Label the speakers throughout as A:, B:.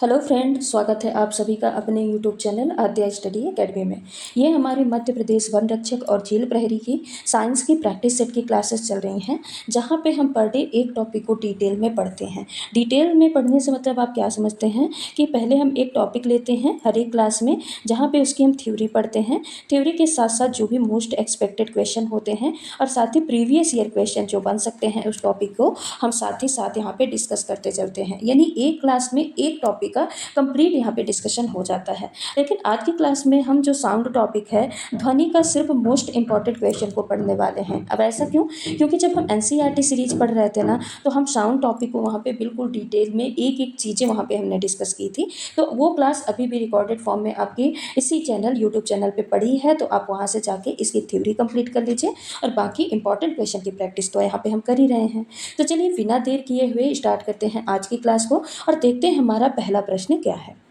A: Hello friend, स्वागत है आप सभी का अपने यूट्यूब चैनल आद्या स्टडी एकेडमी में। ये हमारी मध्य प्रदेश वन रक्षक और झील प्रहरी की साइंस की प्रैक्टिस सेट की क्लासेस चल रही हैं, जहाँ पे हम पर डे एक टॉपिक को डिटेल में पढ़ते हैं। डिटेल में पढ़ने से मतलब आप क्या समझते हैं कि पहले हम एक टॉपिक लेते हैं हर एक क्लास में, जहाँ पे उसकी हम थ्योरी पढ़ते हैं। थ्योरी के साथ साथ जो भी मोस्ट एक्सपेक्टेड क्वेश्चन होते हैं और साथ ही प्रीवियस ईयर क्वेश्चन जो बन सकते हैं उस टॉपिक को हम साथ ही साथ यहाँ पे डिस्कस करते चलते हैं। यानी एक क्लास में एक टॉपिक का कंप्लीट यहाँ पे डिस्कशन हो जाता है। लेकिन आज की क्लास में हम जो साउंड टॉपिक है, ध्वनि का सिर्फ मोस्ट इंपॉर्टेंट क्वेश्चन को पढ़ने वाले हैं। अब ऐसा क्यों? क्योंकि जब हम एनसीईआरटी सीरीज पढ़ रहे थे ना, तो हम साउंड टॉपिक को वहाँ पे बिल्कुल डिटेल में एक एक चीज़ें वहाँ पे हमने डिस्कस की थी। तो वो क्लास अभी भी रिकॉर्डेड फॉर्म में आपकी इसी चैनल यूट्यूब चैनल पर पड़ी है, तो आप वहाँ से जाके इसकी थ्योरी कंप्लीट कर लीजिए और बाकी इंपॉर्टेंट क्वेश्चन की प्रैक्टिस तो यहाँ पे हम कर ही रहे हैं। तो चलिए बिना देर किए हुए स्टार्ट करते हैं आज की क्लास को और देखते हैं हमारा पहला प्रश्न क्या है।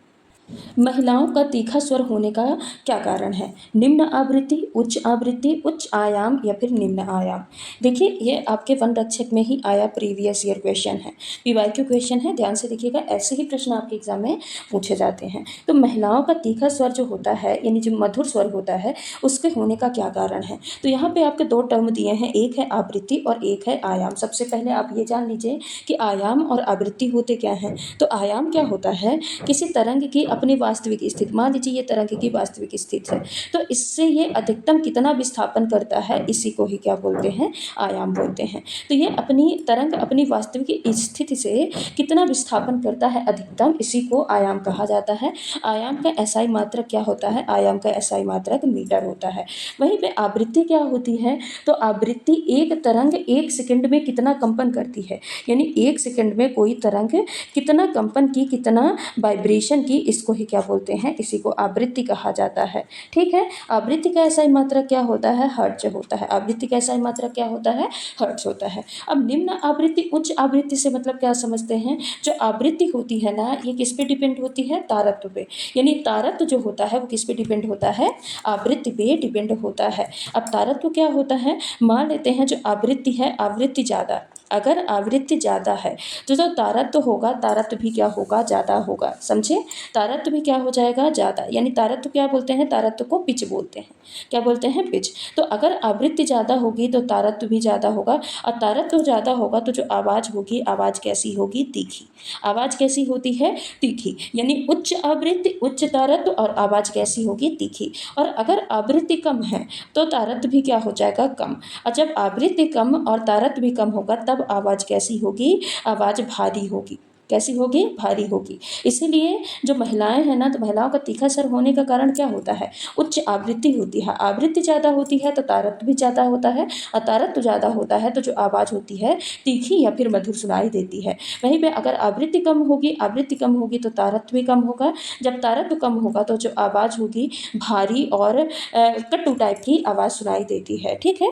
A: महिलाओं का तीखा स्वर होने का क्या कारण है? निम्न आवृत्ति, उच्च आवृत्ति, उच्च आयाम या फिर निम्न आयाम। देखिए, ये आपके वन रक्षक में ही आया प्रीवियस ईयर क्वेश्चन है, पीवाईक्यू क्वेश्चन है। ध्यान से देखिएगा, ऐसे ही प्रश्न आपके एग्जाम में पूछे जाते हैं। तो महिलाओं का तीखा स्वर जो होता है, यानी जो मधुर स्वर होता है, उसके होने का क्या कारण है? तो यहाँ पे आपके दो टर्म दिए हैं, एक है आवृत्ति और एक है आयाम। सबसे पहले आप ये जान लीजिए कि आयाम और आवृत्ति होते क्या हैं। तो आयाम क्या होता है? किसी तरंग की अपनी वास्तविक स्थिति, मान लीजिए ये तरंग की वास्तविक स्थिति है, तो इससे ये अधिकतम कितना विस्थापन करता है, इसी को ही क्या बोलते हैं? आयाम बोलते हैं। तो ये अपनी तरंग अपनी वास्तविक स्थिति से कितना विस्थापन करता है अधिकतम, इसी को आयाम कहा जाता है। आयाम का एसआई मात्रक क्या होता है? आयाम का एसआई मात्रक मीटर होता है। वहीं पे आवृत्ति क्या होती है? तो आवृत्ति एक तरंग एक सेकंड में कितना कंपन करती है, यानी एक सेकंड में कोई तरंग कितना कंपन की, कितना वाइब्रेशन की, इसको ही क्या बोलते हैं? इसी को आवृत्ति कहा जाता है। ठीक है। आवृत्ति का एसआई मात्रक क्या होता है? हर्ट्ज होता है। आवृत्ति का एसआई मात्रक क्या होता है? हर्ट्ज होता है। अब निम्न आवृत्ति, उच्च आवृत्ति से मतलब क्या समझते हैं? जो आवृत्ति होती है ना, ये किस पे डिपेंड होती है? तारत्व पे। यानी तारत्व जो होता है वो किस पे डिपेंड होता है? आवृत्ति पे डिपेंड होता है। अब तारत्व क्या होता है? मान लेते हैं जो आवृत्ति है, आवृत्ति ज़्यादा, अगर आवृत्ति ज़्यादा है तो जो तारत्व होगा, तारत्व भी क्या होगा? ज़्यादा होगा। समझे? तारत्व भी क्या हो जाएगा? ज़्यादा। यानी तारत्व क्या बोलते हैं? तारत्व को पिच बोलते हैं। क्या बोलते हैं? पिच। तो अगर आवृत्ति ज़्यादा होगी तो तारत्व भी ज़्यादा होगा, और तारत्व ज़्यादा होगा तो जो आवाज़ होगी, आवाज़ कैसी होगी? तीखी। आवाज़ कैसी होती है? तीखी। यानी उच्च आवृत्ति, उच्च तारत्व और आवाज़ कैसी होगी? तीखी। और अगर आवृत्ति कम है तो तारत्व भी क्या हो जाएगा? कम। और जब आवृत्ति कम और तारत्व भी कम होगा तब आवाज़ कैसी होगी? आवाज़ भारी होगी। कैसी होगी? भारी होगी। इसीलिए जो महिलाएं हैं ना, तो महिलाओं का तीखा स्वर होने का कारण क्या होता है? उच्च आवृत्ति होती है। आवृत्ति ज़्यादा होती है तो तारत्व भी ज़्यादा होता है, और तारत्व ज़्यादा होता है तो जो आवाज़ होती है तीखी या फिर मधुर सुनाई देती है। वहीं पे अगर आवृत्ति कम होगी, आवृत्ति कम होगी तो तारत्व भी कम होगा। जब तारत्व कम होगा तो जो आवाज़ होगी भारी और कट्टू टाइप की आवाज़ सुनाई देती है। ठीक है।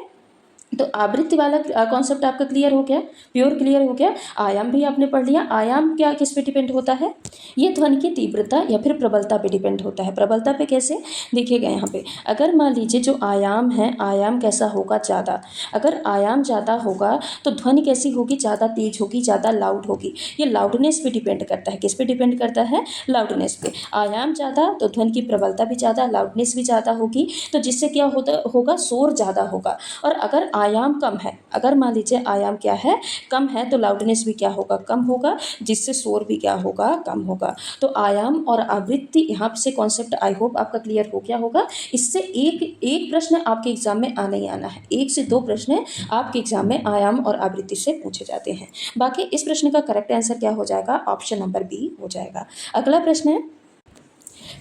A: तो आवृत्ति वाला कॉन्सेप्ट आपका क्लियर हो गया, प्योर क्लियर हो गया। आयाम भी आपने पढ़ लिया। आयाम क्या किस पे डिपेंड होता है? ये ध्वनि की तीव्रता या फिर प्रबलता पे डिपेंड होता है। प्रबलता पे कैसे? देखिएगा यहाँ पे, अगर मान लीजिए जो आयाम है, आयाम कैसा होगा? ज़्यादा। अगर आयाम ज़्यादा होगा तो ध्वनि कैसी होगी? ज़्यादा तेज होगी, ज़्यादा लाउड होगी। ये लाउडनेस पे डिपेंड करता है। किस पे डिपेंड करता है? लाउडनेस पे। आयाम ज़्यादा तो ध्वनि की प्रबलता भी ज़्यादा, लाउडनेस भी ज़्यादा होगी, तो जिससे क्या होगा? शोर ज़्यादा होगा। और अगर आयाम कम है, अगर मान लीजिए आयाम क्या है? कम है, तो लाउडनेस भी क्या होगा? कम होगा, जिससे शोर भी क्या होगा? कम होगा। तो आयाम और आवृत्ति, यहाँ से कॉन्सेप्ट आई होप आपका क्लियर हो गया होगा। इससे एक एक प्रश्न आपके एग्जाम में आना ही आना है। 1 से 2 प्रश्न आपके एग्जाम में आयाम और आवृत्ति से पूछे जाते हैं। बाकी इस प्रश्न का करेक्ट आंसर क्या हो जाएगा? ऑप्शन नंबर बी हो जाएगा। अगला प्रश्न है,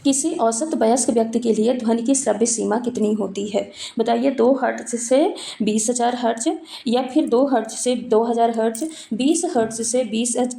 A: किसी औसत वयस्क व्यक्ति के लिए ध्वनि की श्रव्य सीमा कितनी होती है? बताइए। 2 हर्ट्ज से 20,000 हर्ट्ज, या फिर 2 हर्ट्ज से 2000 हर्ट्ज, 20 हर्ट्ज से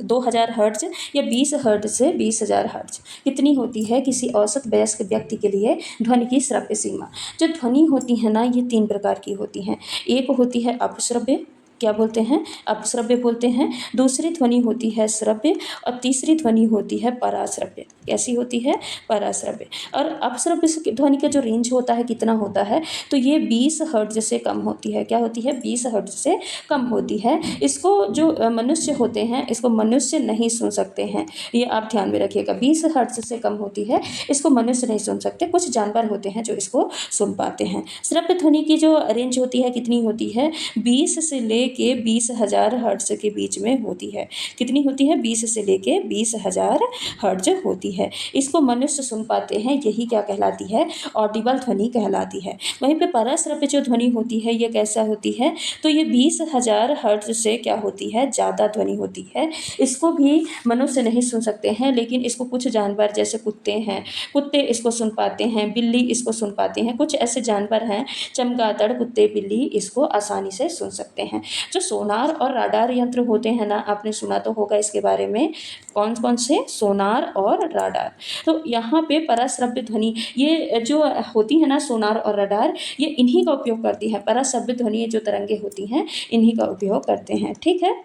A: 2000 हर्ट्ज, या 20 हर्ट्ज से 20,000 हर्ट्ज। कितनी होती है किसी औसत वयस्क व्यक्ति के लिए ध्वनि की श्रव्य सीमा? जो ध्वनि होती है ना, ये 3 प्रकार की होती हैं। एक होती है अपश्रव्य, क्या बोलते हैं, अपश्रव्य बोलते हैं। दूसरी ध्वनि होती है श्रव्य और तीसरी ध्वनि होती है पराश्रव्य। कैसी होती है, पराश्रव्य। और अपश्रव्य ध्वनि का जो रेंज होता है कितना होता है, तो ये 20 हर्ट्ज से कम होती है। क्या होती है, 20 हर्ट्ज से कम होती है। इसको जो मनुष्य होते हैं इसको मनुष्य नहीं सुन सकते हैं, ये आप ध्यान में रखिएगा। 20 हर्ट्ज से कम होती है, इसको मनुष्य नहीं सुन सकते, कुछ जानवर होते हैं जो इसको सुन पाते हैं। श्रव्य ध्वनि की जो रेंज होती है कितनी होती है, 20 से लेके 20,000 हर्ट्ज के बीच में होती है। कितनी होती है, 20 से लेके 20,000 हर्ट्ज होती है। इसको मनुष्य सुन पाते हैं, यही क्या कहलाती है, ऑडिबल ध्वनि कहलाती है। वहीं पे पराश्रव्य जो ध्वनि होती है ये कैसा होती है, तो ये 20,000 हर्ट्ज से क्या होती है, ज़्यादा ध्वनि होती है। इसको भी मनुष्य नहीं सुन सकते हैं, लेकिन इसको कुछ जानवर जैसे कुत्ते हैं, कुत्ते इसको सुन पाते हैं, बिल्ली इसको सुन पाते हैं। कुछ ऐसे जानवर हैं, चमगादड़, कुत्ते, बिल्ली इसको आसानी से सुन सकते हैं। जो सोनार और राडार यंत्र होते हैं ना, आपने सुना तो होगा इसके बारे में, कौन कौन से, सोनार और राडार। तो यहाँ पे पराश्रव्य ध्वनि ये जो होती है ना, सोनार और राडार, ये इन्हीं का उपयोग करती है। पराश्रव्य ध्वनि जो तरंगे होती हैं इन्हीं का उपयोग करते हैं। ठीक है,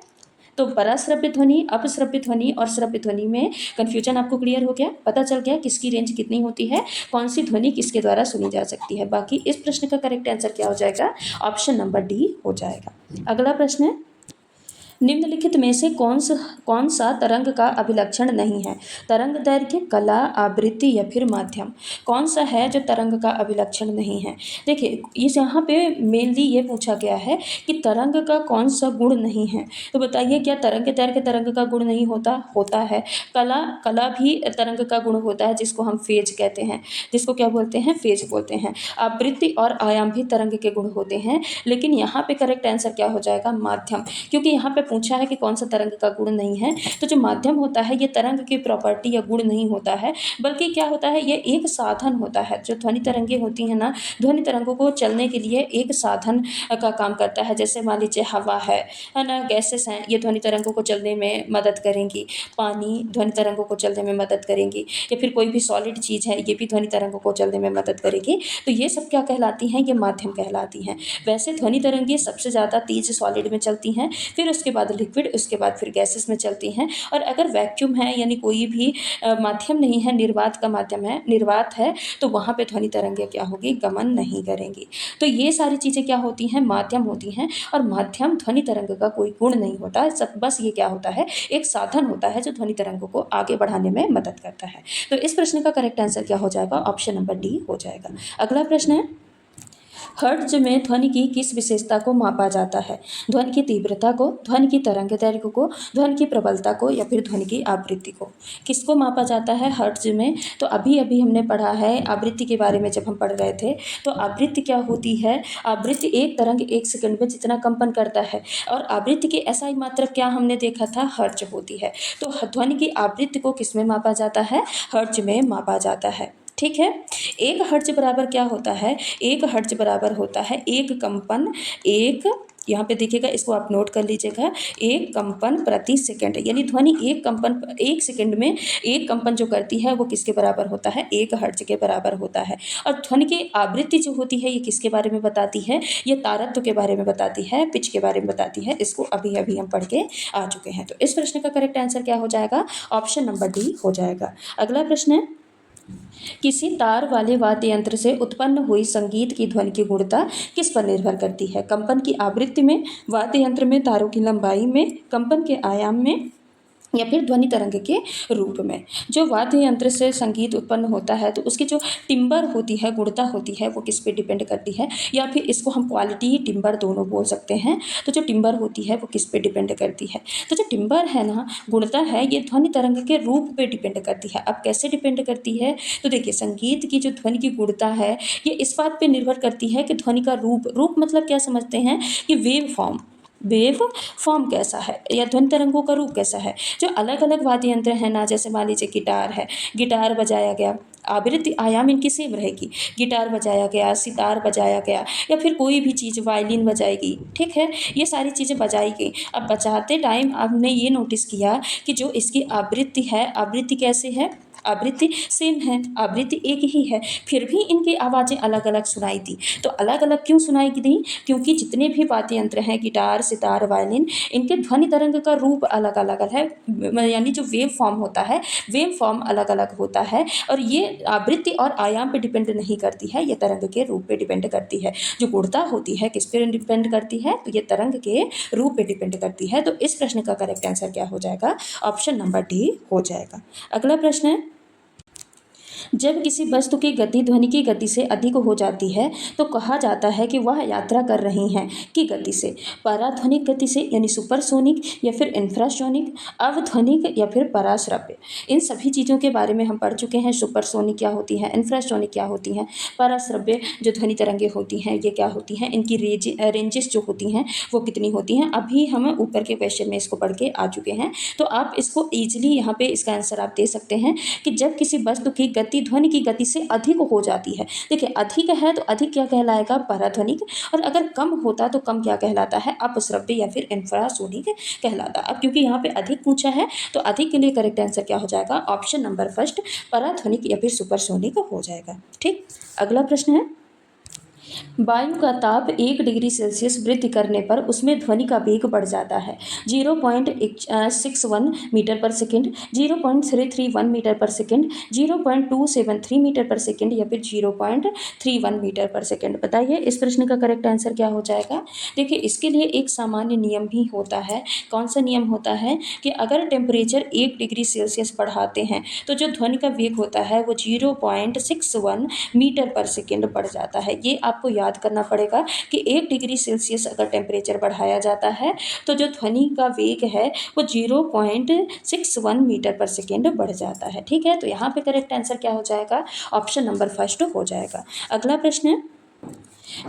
A: तो पराश्रव्य ध्वनि, अपश्रव्य ध्वनि और श्रव्य ध्वनि में कन्फ्यूजन आपको क्लियर हो गया, पता चल गया किसकी रेंज कितनी होती है, कौन सी ध्वनि किसके द्वारा सुनी जा सकती है। बाकी इस प्रश्न का करेक्ट आंसर क्या हो जाएगा, ऑप्शन नंबर डी हो जाएगा। अगला प्रश्न है, निम्नलिखित में से कौन सा तरंग का अभिलक्षण नहीं है। तरंग दैर्घ्य, कला, आवृत्ति या फिर माध्यम। कौन सा है जो तरंग का अभिलक्षण नहीं है। देखिए इस यहाँ पे मेनली ये पूछा गया है कि तरंग का कौन सा गुण नहीं है। तो बताइए क्या तरंग दैर्घ्य तरंग का गुण नहीं होता है। कला भी तरंग का गुण होता है, जिसको हम फेज कहते हैं, जिसको क्या बोलते हैं, फेज बोलते हैं। आवृत्ति और आयाम भी तरंग के गुण होते हैं, लेकिन यहाँ पे करेक्ट आंसर क्या हो जाएगा, माध्यम। क्योंकि यहाँ पे पूछा है कि कौन सा तरंग का गुण नहीं है, तो जो माध्यम होता है ये तरंग की प्रॉपर्टी या गुण नहीं होता है, बल्कि क्या होता है, ये एक साधन होता है। जो ध्वनि तरंगे होती हैं ना, ध्वनि तरंगों को चलने के लिए एक साधन का काम करता है। जैसे मान लीजिए हवा है ना, गैसेस हैं, ये ध्वनि तरंगों को चलने में मदद करेंगी। पानी ध्वनि तरंगों को चलने में मदद करेंगी, या फिर कोई भी सॉलिड चीज़ है ये भी ध्वनि तरंगों को चलने में मदद करेगी। तो ये सब क्या कहलाती हैं, ये माध्यम कहलाती हैं। वैसे ध्वनि तरंगे सबसे ज़्यादा तेज सॉलिड में चलती हैं, फिर उसके बाद लिक्विड, उसके बाद फिर गैसेस में चलती हैं। और अगर वैक्यूम है यानी कोई भी माध्यम नहीं है, निर्वात का माध्यम है, निर्वात है, तो वहाँ पे ध्वनि तरंगे क्या होगी, गमन नहीं करेंगी। तो ये सारी चीज़ें क्या होती हैं, माध्यम होती हैं। और माध्यम ध्वनि तरंग का कोई गुण नहीं होता, सब बस ये क्या होता है, एक साधन होता है जो ध्वनि तरंगों को आगे बढ़ाने में मदद करता है। तो इस प्रश्न का करेक्ट आंसर क्या हो जाएगा, ऑप्शन नंबर डी हो जाएगा। अगला प्रश्न है, हर्ट्ज में ध्वनि की किस विशेषता को मापा जाता है। ध्वनि की तीव्रता को, ध्वनि की तरंग दैर्घ्य को, ध्वनि की प्रबलता को, या फिर ध्वनि की आवृत्ति को। किसको मापा जाता है हर्ट्ज में, तो अभी अभी हमने पढ़ा है आवृत्ति के बारे में। जब हम पढ़ रहे थे तो आवृत्ति क्या होती है, आवृत्ति एक तरंग 1 सेकंड में जितना कंपन करता है, और आवृत्ति की ऐसा ही मात्रक क्या हमने देखा था, हर्ट्ज होती है। तो ध्वनि की आवृत्ति को किस में मापा जाता है, हर्ट्ज में मापा जाता है। ठीक है, 1 हर्ट्ज बराबर क्या होता है, 1 हर्ट्ज बराबर होता है एक कंपन, एक, यहाँ पे देखिएगा, इसको आप नोट कर लीजिएगा, 1 कंपन प्रति सेकंड। यानी ध्वनि 1 कंपन 1 सेकंड में 1 कंपन जो करती है वो किसके बराबर होता है, 1 हर्ट्ज के बराबर होता है। और ध्वनि की आवृत्ति जो होती है ये किसके बारे में बताती है, ये तारत्व के बारे में बताती है, पिच के बारे में बताती है। इसको अभी अभी हम पढ़ के आ चुके हैं। तो इस प्रश्न का करेक्ट आंसर क्या हो जाएगा, ऑप्शन नंबर डी हो जाएगा। अगला प्रश्न है, किसी तार वाले वाद्य यंत्र से उत्पन्न हुई संगीत की ध्वनि की गुणता किस पर निर्भर करती है। कंपन की आवृत्ति में, वाद्य यंत्र में तारों की लंबाई में, कंपन के आयाम में, या फिर ध्वनि तरंग के रूप में। जो वाद्य यंत्र से संगीत उत्पन्न होता है तो उसकी जो टिम्बर होती है, गुणता होती है, वो किस पे डिपेंड करती है, या फिर इसको हम क्वालिटी टिम्बर दोनों बोल सकते हैं। तो जो टिम्बर होती है वो किस पे डिपेंड करती है, तो जो टिम्बर है ना, गुणता है, ये ध्वनि तरंग के रूप पे डिपेंड करती है। अब कैसे डिपेंड करती है, तो देखिए संगीत की जो ध्वनि की गुणता है ये इस बात पे निर्भर करती है कि ध्वनि का रूप मतलब क्या समझते हैं कि वेव फॉर्म कैसा है, या ध्वनि तरंगों का रूप कैसा है। जो अलग अलग वाद्य यंत्र हैं ना, जैसे मान लीजिए गिटार है, गिटार बजाया गया, आवृत्ति आयाम इनकी सेम रहेगी, गिटार बजाया गया, सितार बजाया गया, या फिर कोई भी चीज़, वायलिन बजाएगी, ठीक है, ये सारी चीज़ें बजाई गई। अब बजाते टाइम आपने ये नोटिस किया कि जो इसकी आवृत्ति है, आवृत्ति कैसे है, आवृत्ति सेम है, आवृत्ति एक ही है, फिर भी इनकी आवाज़ें अलग अलग सुनाई दी। तो अलग अलग क्यों सुनाई दी? क्योंकि जितने भी वाद्य यंत्र हैं, गिटार, सितार, वायलिन, इनके ध्वनि तरंग का रूप अलग अलग है, यानी जो वेव फॉर्म होता है, वेव फॉर्म अलग अलग होता है। और ये आवृत्ति और आयाम पे डिपेंड नहीं करती है, ये तरंग के रूप पे डिपेंड करती है। जो गुणता होती है किस पे डिपेंड करती है? तो ये तरंग के रूप पे डिपेंड करती है। तो इस प्रश्न का करेक्ट आंसर क्या हो जाएगा? ऑप्शन नंबर डी हो जाएगा। अगला प्रश्न है, जब किसी वस्तु की गति ध्वनि की गति से अधिक हो जाती है तो कहा जाता है कि वह यात्रा कर रही हैं की गति से, पराध्वनिक गति से यानी सुपरसोनिक, या फिर इंफ्रासोनिक, अवध्वनिक, या फिर पराश्रव्य। इन सभी चीज़ों के बारे में हम पढ़ चुके हैं। सुपरसोनिक क्या होती है, इंफ्रासोनिक क्या होती हैं, पराश्रव्य जो ध्वनि तरंगें होती हैं ये क्या होती हैं, इनकी रेंजेस जो होती हैं वो कितनी होती हैं। अभी हम ऊपर के क्वेश्चन में इसको पढ़ के आ चुके हैं। तो आप इसको ईजिली यहाँ पे इसका आंसर आप दे सकते हैं कि जब किसी वस्तु की गति ध्वनि की गति से अधिक हो जाती है, देखिए अधिक है तो अधिक क्या कहलाएगा? पराध्वनिक, और अगर कम होता तो कम क्या कहलाता है? अपश्रव्य या फिर इंफ्रासोनिक कहलाता। अब क्योंकि यहाँ पे अधिक पूछा है तो अधिक के लिए करेक्ट आंसर क्या हो जाएगा? ऑप्शन नंबर फर्स्ट, पराध्वनिक या फिर सुपरसोनिक हो जाएगा। ठीक, अगला प्रश्न है, वायु का ताप 1 डिग्री सेल्सियस वृद्धि करने पर उसमें ध्वनि का वेग बढ़ जाता है 0.61 मीटर पर सेकेंड, 0.331 मीटर पर सेकेंड, 0.273 मीटर पर सेकेंड, या फिर 0.31 मीटर पर सेकेंड। बताइए इस प्रश्न का करेक्ट आंसर क्या हो जाएगा? देखिए इसके लिए एक सामान्य नियम ही होता है। कौन सा नियम होता है? कि अगर टेम्परेचर 1 डिग्री सेल्सियस बढ़ाते हैं तो जो ध्वनि का वेग होता है वो 0.61 मीटर पर सेकेंड बढ़ जाता है। ये आपको याद करना पड़ेगा कि 1 डिग्री सेल्सियस अगर टेम्परेचर बढ़ाया जाता है तो जो ध्वनि का वेग है वो 0.61 मीटर पर सेकेंड बढ़ जाता है। ठीक है, तो यहाँ पे करेक्ट आंसर क्या हो जाएगा? ऑप्शन नंबर फर्स्ट हो जाएगा। अगला प्रश्न है,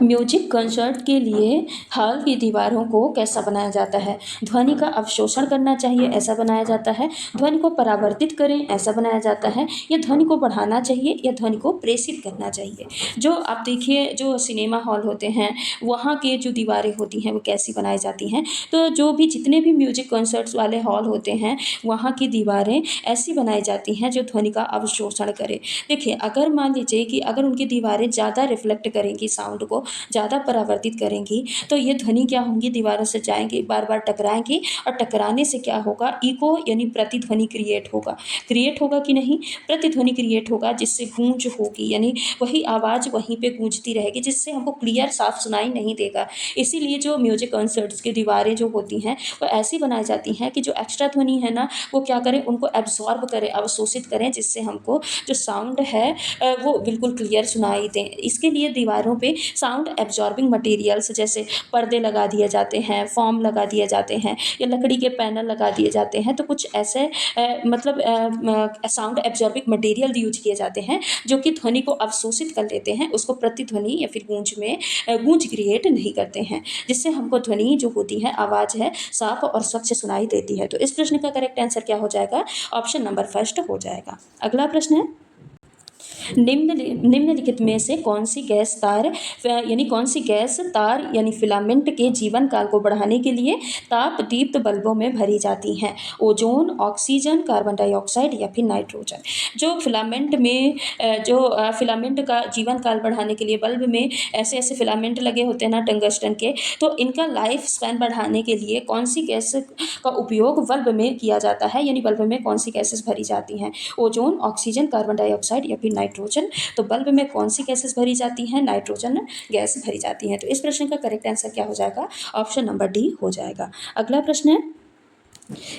A: म्यूजिक कंसर्ट के लिए हॉल की दीवारों को कैसा बनाया जाता है? ध्वनि का अवशोषण करना चाहिए, ऐसा बनाया जाता है, ध्वनि को परावर्तित करें, ऐसा बनाया जाता है, या ध्वनि को बढ़ाना चाहिए, या ध्वनि को प्रेषित करना चाहिए। जो आप देखिए जो सिनेमा हॉल होते हैं वहाँ के जो दीवारें होती हैं वो कैसी बनाई जाती हैं? तो जो भी जितने भी म्यूजिक कॉन्सर्ट्स वाले हॉल होते हैं वहाँ की दीवारें ऐसी बनाई जाती हैं जो ध्वनि का अवशोषण करे। देखिए अगर मान लीजिए कि अगर उनकी दीवारें ज़्यादा रिफ्लेक्ट करेंगी, साउंड को ज़्यादा परावर्तित करेंगी, तो ये ध्वनि क्या होंगी? दीवारों से जाएंगी, बार बार टकराएंगी, और टकराने से क्या होगा? इको यानी प्रतिध्वनि क्रिएट होगा कि नहीं? प्रतिध्वनि क्रिएट होगा, जिससे गूंज होगी, यानी वही आवाज़ वहीं पे गूंजती रहेगी, जिससे हमको क्लियर साफ सुनाई नहीं देगा। इसीलिए जो म्यूजिक कॉन्सर्ट्स की दीवारें जो होती हैं वो ऐसी बनाई जाती हैं कि जो एक्स्ट्रा ध्वनि है ना वो क्या करें? उनको एब्जॉर्ब करें, अवशोषित करें, जिससे हमको जो साउंड है वो बिल्कुल क्लियर सुनाई दें। इसके लिए दीवारों पे साउंड एब्जॉर्बिंग मटेरियल्स जैसे पर्दे लगा दिए जाते हैं, फोम लगा दिए जाते हैं, या लकड़ी के पैनल लगा दिए जाते हैं। तो कुछ ऐसे मतलब साउंड एब्जॉर्बिंग मटेरियल यूज किए जाते हैं जो कि ध्वनि को अवशोषित कर लेते हैं, उसको प्रतिध्वनि या फिर गूंज में गूंज क्रिएट नहीं करते हैं, जिससे हमको ध्वनि जो होती है, आवाज़ है, साफ और स्वच्छ सुनाई देती है। तो इस प्रश्न का करेक्ट आंसर क्या हो जाएगा? ऑप्शन नंबर फर्स्ट हो जाएगा। अगला प्रश्न है, निम्नलिखित में से कौन सी गैस तार यानी फिलामेंट के जीवन काल को बढ़ाने के लिए ताप दीप्त बल्बों में भरी जाती हैं? ओजोन, ऑक्सीजन, कार्बन डाइऑक्साइड, या फिर नाइट्रोजन। जो फिलामेंट में फिलामेंट का जीवन काल बढ़ाने के लिए बल्ब में ऐसे ऐसे फिलामेंट लगे होते हैं ना टंगस्टन के, तो इनका लाइफ स्पैन बढ़ाने के लिए कौन सी गैस का उपयोग बल्ब में किया जाता है, यानी बल्ब में कौन सी गैसेस भरी जाती हैं? ओजोन, ऑक्सीजन, कार्बन डाइऑक्साइड, या फिर नाइट्रोजन। तो बल्ब में कौन सी गैसेस भरी जाती हैं? नाइट्रोजन गैस भरी जाती है। तो इस प्रश्न का करेक्ट आंसर क्या हो जाएगा? ऑप्शन नंबर डी हो जाएगा। अगला प्रश्न है,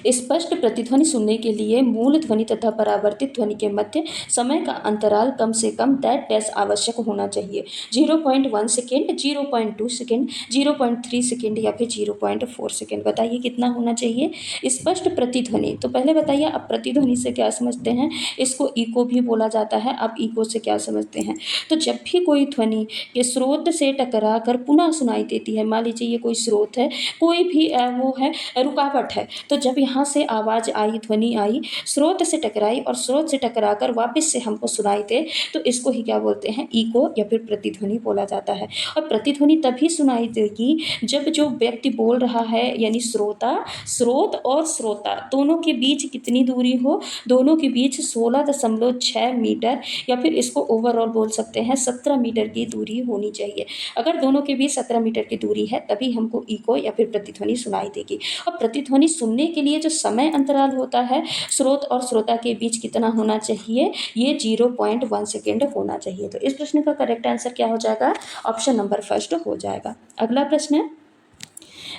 A: स्पष्ट प्रतिध्वनि सुनने के लिए मूल ध्वनि तथा परावर्तित ध्वनि के मध्य समय का अंतराल कम से कम डैश आवश्यक होना चाहिए। 0.1 सेकेंड, 0.2 सेकेंड, 0.3 सेकेंड, या फिर 0.4 सेकेंड। बताइए कितना होना चाहिए? स्पष्ट प्रतिध्वनि, तो पहले बताइए आप प्रतिध्वनि से क्या समझते हैं? इसको इको भी बोला जाता है। आप इको से क्या समझते हैं? तो जब भी कोई ध्वनि के स्रोत से टकरा कर पुनः सुनाई देती है, मान लीजिए ये कोई स्रोत है, कोई भी वो है रुकावट है, तो जब यहाँ से आवाज़ आई, ध्वनि आई, स्रोत से टकराई और स्रोत से टकराकर वापस से हमको सुनाई दे, तो इसको ही क्या बोलते हैं, इको या फिर प्रतिध्वनि बोला जाता है। और प्रतिध्वनि तभी सुनाई देगी जब जो व्यक्ति बोल रहा है यानी श्रोता, स्रोत और श्रोता दोनों के बीच कितनी दूरी हो, दोनों के बीच 16.6 मीटर या फिर इसको ओवरऑल बोल सकते हैं 17 मीटर की दूरी होनी चाहिए। अगर दोनों के बीच 17 मीटर की दूरी है तभी हमको इको या फिर प्रतिध्वनि सुनाई देगी। और प्रतिध्वनि सुनने के लिए जो समय अंतराल होता है स्रोत और श्रोता के बीच कितना होना चाहिए, ये 0.1 सेकेंड होना चाहिए। तो इस प्रश्न का करेक्ट आंसर क्या हो जाएगा, ऑप्शन नंबर फर्स्ट हो जाएगा। अगला प्रश्न है,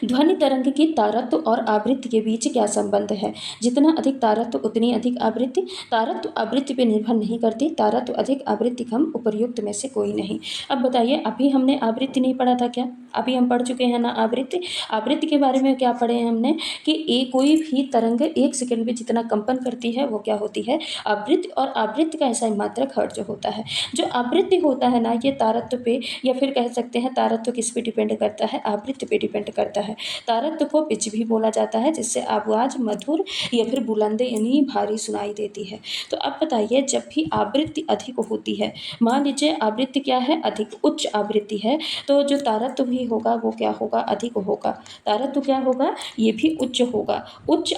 A: ध्वनि तरंग की तारत्व और आवृत्ति के बीच क्या संबंध है। जितना अधिक तारत्व उतनी अधिक आवृत्ति, तारत्व आवृत्ति पे निर्भर नहीं करती, तारत्व अधिक आवृत्ति कम, उपर्युक्त में से कोई नहीं। अब बताइए, अभी हमने आवृत्ति नहीं पढ़ा था क्या, अभी हम पढ़ चुके हैं ना आवृत्ति। आवृत्ति के बारे में क्या पढ़े हैं हमने कि कोई भी तरंग 1 सेकंड में जितना कंपन करती है वो क्या होती है, आवृत्ति। और आवृत्ति का ऐसा मात्रक हर्ट्ज होता है। जो आवृत्ति होता है ना, ये तारत्व पे या फिर कह सकते हैं तारत्व किस पे डिपेंड करता है, आवृत्ति पे डिपेंड करता है। तारत्व को पिच भी बोला जाता है, जिससे आवाज़ मधुर या फिर बुलंद यानी भारी सुनाई देती है। तो अब बताइए, जब भी आवृत्ति अधिक होती है, मान लीजिए आवृत्ति क्या है, अधिक, उच्च आवृत्ति है, तो जो तारत्व भी होगा वो क्या होगा, अधिक होगा। तारत्व क्या होगा, ये भी उच्च होगा। उच्च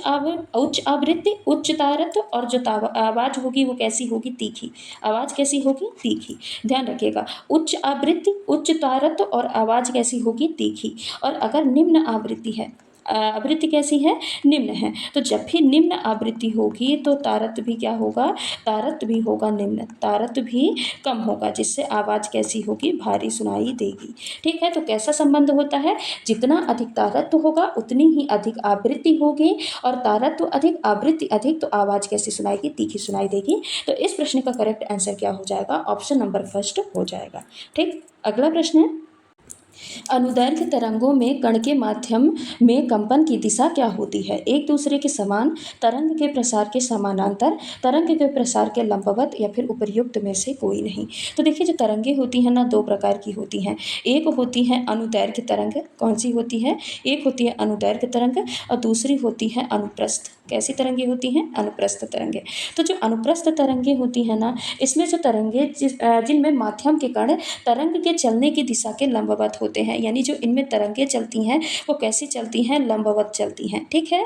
A: आवृत्ति, उच्च तारत्व, और जो आवाज़ होगी वो कैसी होगी, तीखी। आवाज़ कैसी होगी, तीखी। ध्यान रखिएगा, उच्च आवृत्ति, उच्च तारत्व और आवाज़ कैसी होगी, तीखी। और अगर निम्न आवृत्ति है, आवृत्ति कैसी है, निम्न है, तो जब भी निम्न आवृत्ति होगी तो तारत्व भी क्या होगा, तारत्व भी होगा निम्न, तारत्व भी कम होगा, जिससे आवाज़ कैसी होगी, भारी सुनाई देगी। ठीक है, तो कैसा संबंध होता है, जितना अधिक तारत्व होगा उतनी ही अधिक आवृत्ति होगी, और तारत्व अधिक, आवृत्ति अधिक, तो आवाज़ कैसी सुनाएगी, तीखी सुनाई देगी। तो इस प्रश्न का करेक्ट आंसर क्या हो जाएगा, ऑप्शन नंबर फर्स्ट हो जाएगा। ठीक, अगला प्रश्न है, अनुदैर्घ्य तरंगों में कण के माध्यम में कंपन की दिशा क्या होती है, एक दूसरे के समान, तरंग के प्रसार के समानांतर, तरंग के प्रसार के लंबवत, या फिर उपर्युक्त में से कोई नहीं। तो देखिए, जो तरंगे होती हैं ना, दो प्रकार की होती हैं। एक होती है अनुदैर्घ्य तरंग, कौन सी होती है, एक होती है अनुदैर्घ्य तरंग और दूसरी होती है अनुप्रस्थ। कैसी तरंगे होती हैं, अनुप्रस्थ तरंगे। तो जो अनुप्रस्थ तरंगे होती हैं ना, इसमें जो तरंगे जिनमें माध्यम के कण तरंग के चलने की दिशा के लंबवत होते हैं, यानी जो इनमें तरंगे चलती हैं वो कैसी चलती हैं, लंबवत चलती हैं। ठीक है,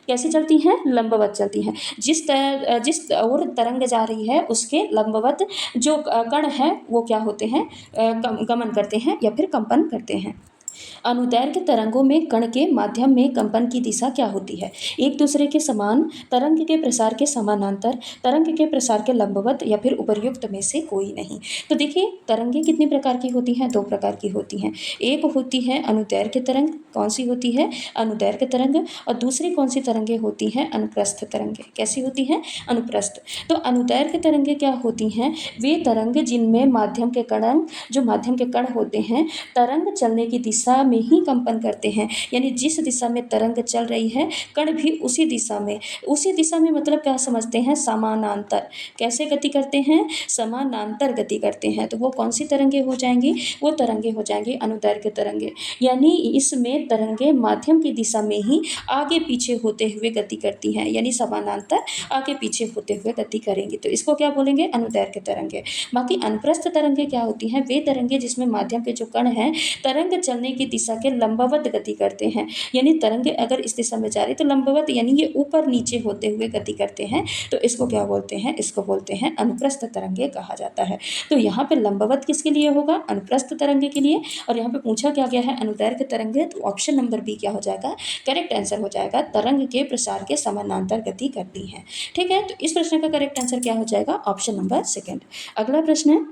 A: कैसी चलती हैं, लंबवत चलती हैं। जिस ओर तरंग जा रही है उसके लंबवत जो कण हैं वो क्या होते हैं, गमन करते हैं या फिर कंपन करते हैं। अनुदैर्घ्य तरंगों में कण के माध्यम में कंपन की दिशा क्या होती है, एक दूसरे के समान, तरंग के प्रसार के समानांतर, तरंग के प्रसार के लंबवत, या फिर उपर्युक्त में से कोई नहीं। तो देखिए, तरंगे कितनी प्रकार की होती हैं, दो प्रकार की होती हैं। एक होती है अनुदैर्घ्य तरंग, कौन सी होती है, अनुदैर्घ्य तरंग, और दूसरी कौन सी तरंगे होती हैं, अनुप्रस्थ तरंगे। कैसी होती हैं, अनुप्रस्थ। तो अनुदैर्घ्य तरंगे क्या होती हैं, वे तरंग जिनमें माध्यम के कण, जो माध्यम के कण होते हैं, तरंग चलने की दिशा में ही कंपन करते हैं, यानी जिस दिशा में तरंग चल रही है कण भी उसी दिशा में मतलब क्या समझते हैं, समानांतर। कैसे गति करते हैं, समानांतर गति करते हैं। तो वो कौन सी तरंगे हो जाएंगी, वो तरंगे हो जाएंगी अनुदैर्घ्य तरंगे, यानी इसमें तरंगे माध्यम की दिशा में ही आगे पीछे होते हुए गति करती हैं, यानी समानांतर आगे पीछे होते हुए गति करेंगी। तो इसको क्या बोलेंगे, अनुदैर्घ्य तरंगे। बाकी अनुप्रस्थ तरंगे क्या होती हैं, वे तरंगे जिसमें माध्यम के जो कण हैं तरंग चलने की दिशा के लंबवत गति करते हैं, यानी तरंगे अगर इस दिशा में जा रही तो लंबवत, यानी ये ऊपर नीचे होते हुए गति करते हैं। तो इसको क्या बोलते हैं, इसको बोलते हैं अनुप्रस्थ तरंगे कहा जाता है। तो यहाँ पे लंबवत किसके लिए होगा, अनुप्रस्थ तरंगे के लिए। और यहाँ पे पूछा क्या गया है, अनुदैर्घ्य तरंगे, तो ऑप्शन नंबर बी क्या हो जाएगा, करेक्ट आंसर हो जाएगा, तरंग के प्रसार के समानांतर गति करती है। ठीक है, तो इस प्रश्न का करेक्ट आंसर क्या हो जाएगा, ऑप्शन नंबर सेकेंड। अगला प्रश्न है,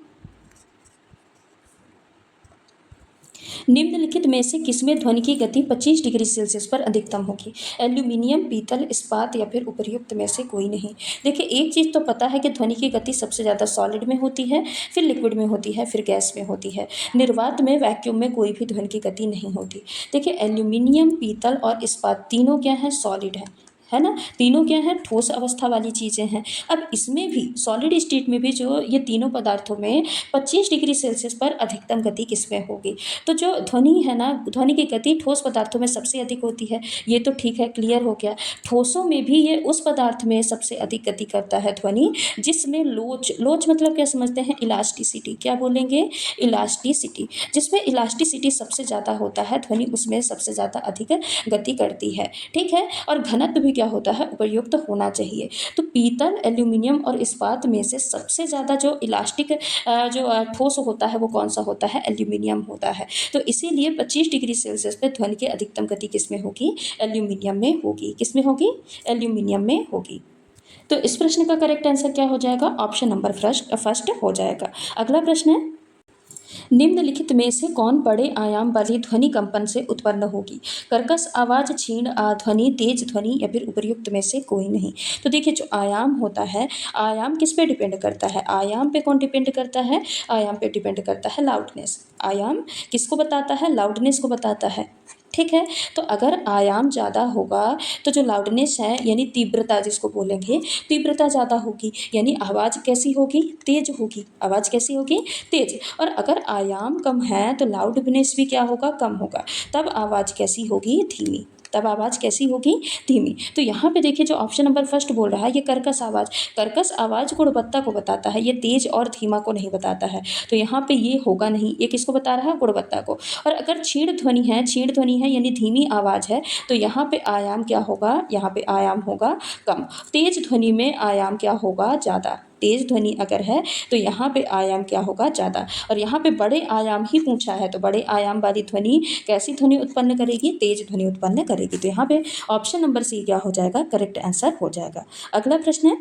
A: निम्नलिखित में से किसमें ध्वनि की गति 25 डिग्री सेल्सियस पर अधिकतम होगी, एल्यूमिनियम, पीतल, इस्पात, या फिर उपर्युक्त में से कोई नहीं। देखिए, एक चीज़ तो पता है कि ध्वनि की गति सबसे ज़्यादा सॉलिड में होती है, फिर लिक्विड में होती है, फिर गैस में होती है। निर्वात में, वैक्यूम में कोई भी ध्वनि की गति नहीं होती। देखिए, एल्यूमिनियम, पीतल और इस्पात तीनों क्या हैं, सॉलिड है है ना, तीनों क्या हैं, ठोस अवस्था वाली चीज़ें हैं। अब इसमें भी सॉलिड स्टेट में भी जो ये तीनों पदार्थों में 25 डिग्री सेल्सियस पर अधिकतम गति किसमें होगी। तो जो ध्वनि है ना, ध्वनि की गति ठोस पदार्थों में सबसे अधिक होती है, ये तो ठीक है, क्लियर हो गया। ठोसों में भी ये उस पदार्थ में सबसे अधिक गति करता है ध्वनि जिसमें लोच, लोच मतलब क्या समझते हैं, इलास्टिसिटी, क्या बोलेंगे, इलास्टिसिटी, जिसमें इलास्टिसिटी सबसे ज़्यादा होता है ध्वनि उसमें सबसे ज़्यादा अधिक गति करती है, ठीक है। और घनत्व भी क्या होता है, उपयुक्त होना चाहिए। तो पीतल, एल्यूमिनियम और इस्पात में से सबसे ज़्यादा जो इलास्टिक ठोस होता है वो कौन सा होता है, एल्यूमिनियम होता है। तो इसीलिए 25 डिग्री सेल्सियस पे ध्वनि की अधिकतम गति किसमें होगी, एल्यूमिनियम में होगी। किसमें होगी, एल्यूमिनियम में होगी। तो इस प्रश्न का करेक्ट आंसर क्या हो जाएगा, ऑप्शन नंबर फर्स्ट हो जाएगा। अगला प्रश्न है, निम्नलिखित में से कौन बड़े आयाम वाली ध्वनि कंपन से उत्पन्न होगी, कर्कश आवाज, क्षीण ध्वनि, तेज ध्वनि या फिर उपर्युक्त में से कोई नहीं। तो देखिए जो आयाम होता है, आयाम किस पे डिपेंड करता है, आयाम पे कौन डिपेंड करता है, आयाम पे डिपेंड करता है लाउडनेस। आयाम किसको बताता है, लाउडनेस को बताता है, ठीक है। तो अगर आयाम ज़्यादा होगा तो जो लाउडनेस है यानी तीव्रता जिसको बोलेंगे, तीव्रता ज़्यादा होगी यानी आवाज़ कैसी होगी, तेज होगी, आवाज़ कैसी होगी, तेज। और अगर आयाम कम है तो लाउडनेस भी क्या होगा, कम होगा, तब आवाज़ कैसी होगी, धीमी, तब आवाज़ कैसी होगी, धीमी। तो यहाँ पे देखिए जो ऑप्शन नंबर फर्स्ट बोल रहा है ये कर्कश आवाज़, कर्कश आवाज़ गुणवत्ता को बताता है, ये तेज और धीमा को नहीं बताता है। तो यहाँ पे ये होगा नहीं, ये किसको बता रहा है, गुणवत्ता को। और अगर क्षीण ध्वनि है, क्षीण ध्वनि है यानी धीमी आवाज़ है, तो यहाँ पे आयाम क्या होगा, यहाँ पे आयाम होगा कम। तेज ध्वनि में आयाम क्या होगा, ज़्यादा। तेज ध्वनि अगर है तो यहाँ पे आयाम क्या होगा, ज़्यादा। और यहाँ पे बड़े आयाम ही पूछा है, तो बड़े आयाम वाली ध्वनि कैसी ध्वनि उत्पन्न करेगी, तेज ध्वनि उत्पन्न करेगी। तो यहाँ पे ऑप्शन नंबर सी क्या हो जाएगा, करेक्ट आंसर हो जाएगा। अगला प्रश्न है,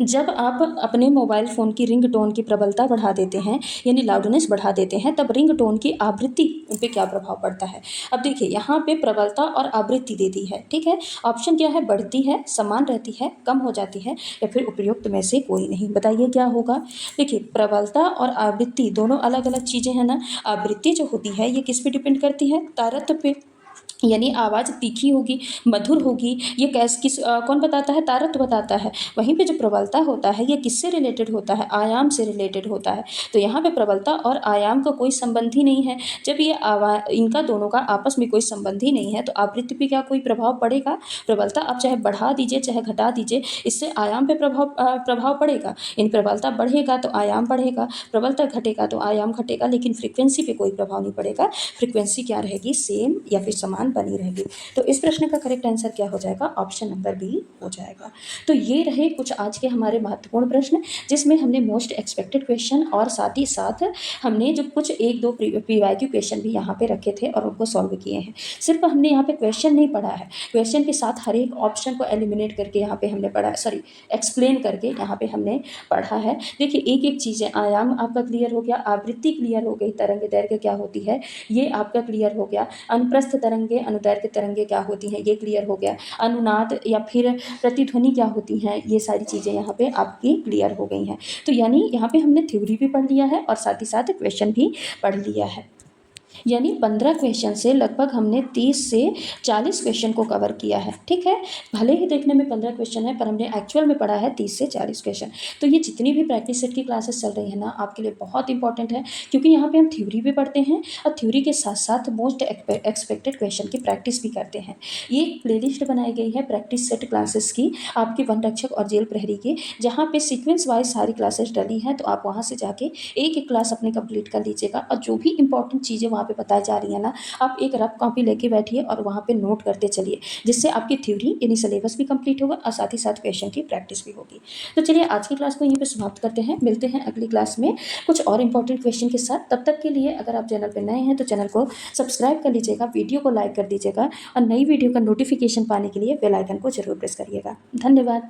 A: जब आप अपने मोबाइल फ़ोन की रिंगटोन की प्रबलता बढ़ा देते हैं यानी लाउडनेस बढ़ा देते हैं, तब रिंगटोन की आवृत्ति पे क्या प्रभाव पड़ता है। अब देखिए यहाँ पे प्रबलता और आवृत्ति दे दी है, ठीक है। ऑप्शन क्या है, बढ़ती है, समान रहती है, कम हो जाती है या फिर उपयुक्त में से कोई नहीं। बताइए क्या होगा। देखिए प्रबलता और आवृत्ति दोनों अलग अलग चीज़ें हैं ना। आवृत्ति जो होती है ये किस पे डिपेंड करती है, तारत्म्य पे, यानी आवाज़ तीखी होगी, मधुर होगी, ये कौन बताता है, तारत्म्य बताता है। वहीं पे जो प्रबलता होता है ये किससे रिलेटेड होता है, आयाम से रिलेटेड होता है। तो यहाँ पे प्रबलता और आयाम का कोई संबंध ही नहीं है। जब ये इनका दोनों का आपस में कोई संबंध ही नहीं है तो आवृत्ति पे क्या कोई प्रभाव पड़ेगा। प्रबलता आप चाहे बढ़ा दीजिए चाहे घटा दीजिए, इससे आयाम पे प्रभाव पड़ेगा। इन प्रबलता बढ़ेगा तो आयाम बढ़ेगा, प्रबलता घटेगा तो आयाम घटेगा, लेकिन फ्रिक्वेंसी पे कोई प्रभाव नहीं पड़ेगा। फ्रिक्वेंसी क्या रहेगी, सेम या फिर समान बनी रहेगी। तो इस प्रश्न का करेक्ट आंसर क्या हो जाएगा, ऑप्शन नंबर बी हो जाएगा। तो ये रहे कुछ आज के हमारे महत्वपूर्ण प्रश्न, जिसमें हमने मोस्ट एक्सपेक्टेड क्वेश्चन और साथ ही साथ हमने जो कुछ एक दो PYQ क्वेश्चन भी यहाँ पे रखे थे और उनको सॉल्व किए हैं। सिर्फ हमने यहाँ पे क्वेश्चन नहीं पढ़ा है, क्वेश्चन के साथ हर एक ऑप्शन को एलिमिनेट करके यहाँ पे हमने पढ़ा, एक्सप्लेन करके यहाँ पे हमने पढ़ा है। देखिए एक एक चीज़ें, आयाम आपका क्लियर हो गया, आवृत्ति क्लियर हो गई, तरंग दैर्घ्य क्या होती है ये आपका क्लियर हो गया, अनुप्रस्थ तरंगे अनुदैर्घ्य तरंगे क्या होती हैं ये क्लियर हो गया, अनुनाद या फिर प्रतिध्वनि क्या होती हैं, ये सारी चीज़ें यहाँ पे आपकी क्लियर हो गई हैं। तो यानी यहाँ पे हमने थ्योरी भी पढ़ लिया है और साथ ही साथ क्वेश्चन भी पढ़ लिया है। यानी 15 क्वेश्चन से लगभग हमने 30 से 40 क्वेश्चन को कवर किया है, ठीक है। भले ही देखने में 15 क्वेश्चन है पर हमने एक्चुअल में पढ़ा है 30 से 40 क्वेश्चन। तो ये जितनी भी प्रैक्टिस सेट की क्लासेस चल रही है ना आपके लिए बहुत इंपॉर्टेंट है, क्योंकि यहाँ पे हम थ्योरी भी पढ़ते हैं और थ्योरी के साथ साथ मोस्ट एक्सपेक्टेड क्वेश्चन की प्रैक्टिस भी करते हैं। ये प्लेलिस्ट बनाई गई है प्रैक्टिस सेट क्लासेस की आपकी वन रक्षक और जेल प्रहरी की, जहाँ पे सीक्वेंस वाइज सारी क्लासेस डली हैं। तो आप वहाँ से जाके एक एक क्लास अपनी कंप्लीट कर लीजिएगा और जो भी इंपॉर्टेंट चीज़ें वहाँ पे बताई जा रही है ना, आप एक रफ कॉपी लेके बैठिए और वहाँ पे नोट करते चलिए, जिससे आपकी थ्योरी यानी सिलेबस भी कंप्लीट होगा और साथ ही साथ क्वेश्चन की प्रैक्टिस भी होगी। तो चलिए आज की क्लास को यहीं पे समाप्त करते हैं, मिलते हैं अगली क्लास में कुछ और इंपॉर्टेंट क्वेश्चन के साथ। तब तक के लिए अगर आप चैनल पर नए हैं तो चैनल को सब्सक्राइब कर लीजिएगा, वीडियो को लाइक कर दीजिएगा और नई वीडियो का नोटिफिकेशन पाने के लिए बेल आइकन को जरूर प्रेस करिएगा। धन्यवाद।